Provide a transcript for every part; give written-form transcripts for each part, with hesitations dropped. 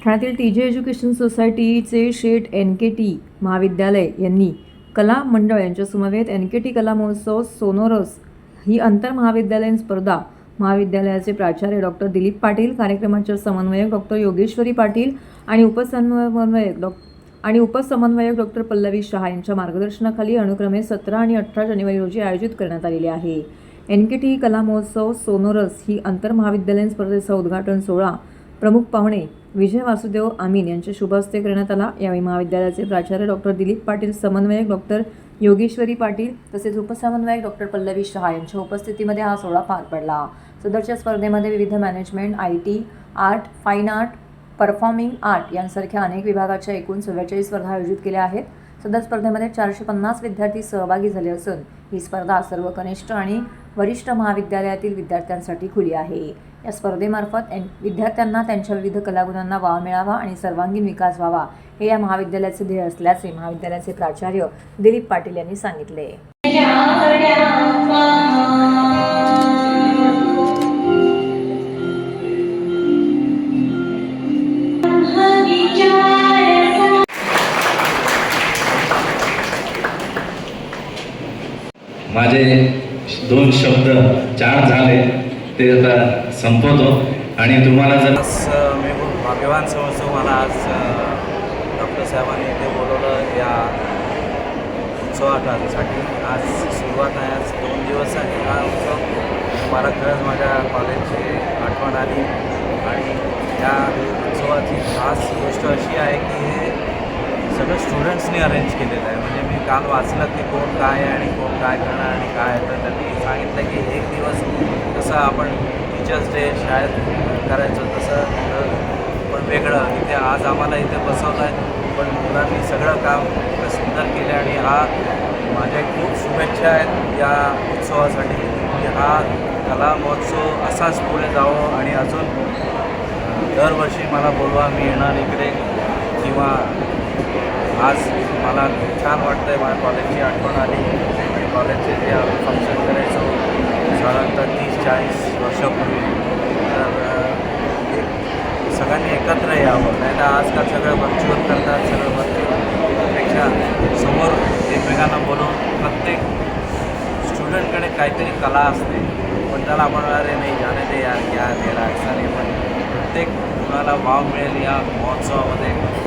ठाण्यातील TJ education सोसायटीचे शेठ NKT महाविद्यालय यांनी कला मंडळ यांच्या समवेत NKT कला महोत्सव सोनोरस ही आंतर महाविद्यालयीन स्पर्धा महाविद्यालयाचे प्राचार्य डॉक्टर दिलीप पाटील, कार्यक्रमाचे समन्वयक डॉक्टर योगेश्वरी पाटील आणि उपसमन्वयक डॉक्टर पल्लवी शहा यांच्या मार्गदर्शनाखाली अनुक्रमे 17 आणि 18 जानेवारी रोजी आयोजित करण्यात आलेले आहे। NKT कला महोत्सव सोनोरस ही आंतर महाविद्यालयीन स्पर्धेचा उद्घाटन सोहळा प्रमुख पाहुणे विजय वासुदेव आमीन यांच्या शुभ हस्ते करण्यात आला। यावेळी महाविद्यालयाचे प्राचार्य डॉक्टर दिलीप पाटील, समन्वयक डॉक्टर योगेश्वरी पाटील तसेच उपसमन्वयक डॉक्टर पल्लवी शहा यांच्या उपस्थितीमध्ये हा सोहळा पार पडला। सदरच्या स्पर्धेमध्ये विविध management, IT, art, fine art, performing art यांसारख्या अनेक विभागाच्या एकूण 44 स्पर्धा आयोजित केल्या आहेत। सदर स्पर्धेमध्ये 450 विद्यार्थी सहभागी झाले असून ही स्पर्धा सर्व कनिष्ठ आणि वरिष्ठ महाविद्यालयातील विद्यार्थ्यांसाठी खुली आहे। या स्पर्धेमार्फत विद्यार्थ्यांना त्यांच्या विविध कलागुणांना वाव मिळावा आणि सर्वांगीण विकास व्हावा हे या महाविद्यालयाचे ध्येय असल्याचे महाविद्यालयाचे प्राचार्य दिलीप पाटील यांनी सांगितले। माझे 2 शब्द 4 झाले ते आता संपवतो आणि तुम्हाला जर मी खूप भाग्यवान समजतो, मला आज डॉक्टर साहेबांनी इथे बोलवलं या उत्सवासाठी। आज सुरुवात आहे, आज 2 दिवस आहे हा उत्सव। मला खरंच माझ्या कॉलेजची आठवण आली आणि या उत्सवाची खास गोष्ट अशी आहे की हे सगळं स्टुडंट्सनी अरेंज केलेलं आहे। म्हणजे मी काल वाचलं की कोण काय आहे आणि कोण काय करणार आणि काय, तर त्यांनी सांगितलं की एक दिवस जसं आपण टीचर्स डे शाळेत करायचं तसं पण वेगळं इथे आज आम्हाला इथे बसवलं आहे, पण मुलांनी सगळं काम इतकं सुंदर केलं आणि हा माझ्या खूप शुभेच्छा आहेत या उत्सवासाठी की हा कला महोत्सव असाच पुढे जावं आणि अजून दरवर्षी मला बोलवा, मी येणार इकडे। किंवा आज मला छान वाटतं आहे, माझ्या कॉलेजची आठवण आली आणि कॉलेजचे जे आम्ही फंक्शन करायचो साधारणतः 30-40 वर्षापूर्वी, तर एक सगळ्यांनी एकत्र यावं। नाही तर आजकाल सगळं व्हर्च्युअल करतात, सगळं व्हर्च्युअलपेक्षा समोर एकमेकांना बोलवून प्रत्येक स्टुडंटकडे काहीतरी कला असते, पण त्याला आपण अरे नाही जाणे ते यार क्या तेरा ऐसा नाही, पण प्रत्येक मुलाला वाव मिळेल या महोत्सवामध्ये।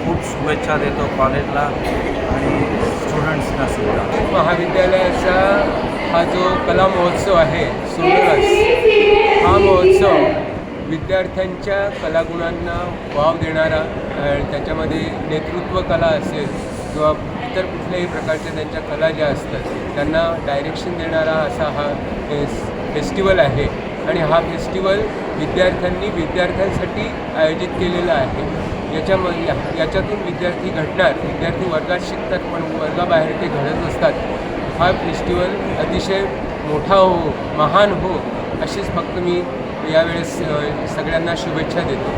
खूप शुभेच्छा देतो कॉलेजला आणि स्टुडंट्सना सुद्धा। महाविद्यालयाचा हा जो कला महोत्सव आहे सोनोरस, हा महोत्सव विद्यार्थ्यांच्या कलागुणांना वाव देणारा, त्याच्यामध्ये नेतृत्व कला असेल किंवा इतर कुठल्याही प्रकारच्या त्यांच्या कला ज्या असतात त्यांना डायरेक्शन देणारा असा हा फेस्टिवल आहे। आणि हा फेस्टिवल विद्यार्थ्यांनी विद्यार्थ्यांसाठी आयोजित केलेला आहे। याच्यातून विद्यार्थी घडणार, विद्यार्थी वर्गात शिकतात पण वर्गाबाहेर ते घडत असतात। हा फेस्टिवल अतिशय मोठा हो, महान हो, अशीच फक्त मी यावेळेस सगळ्यांना शुभेच्छा देतो।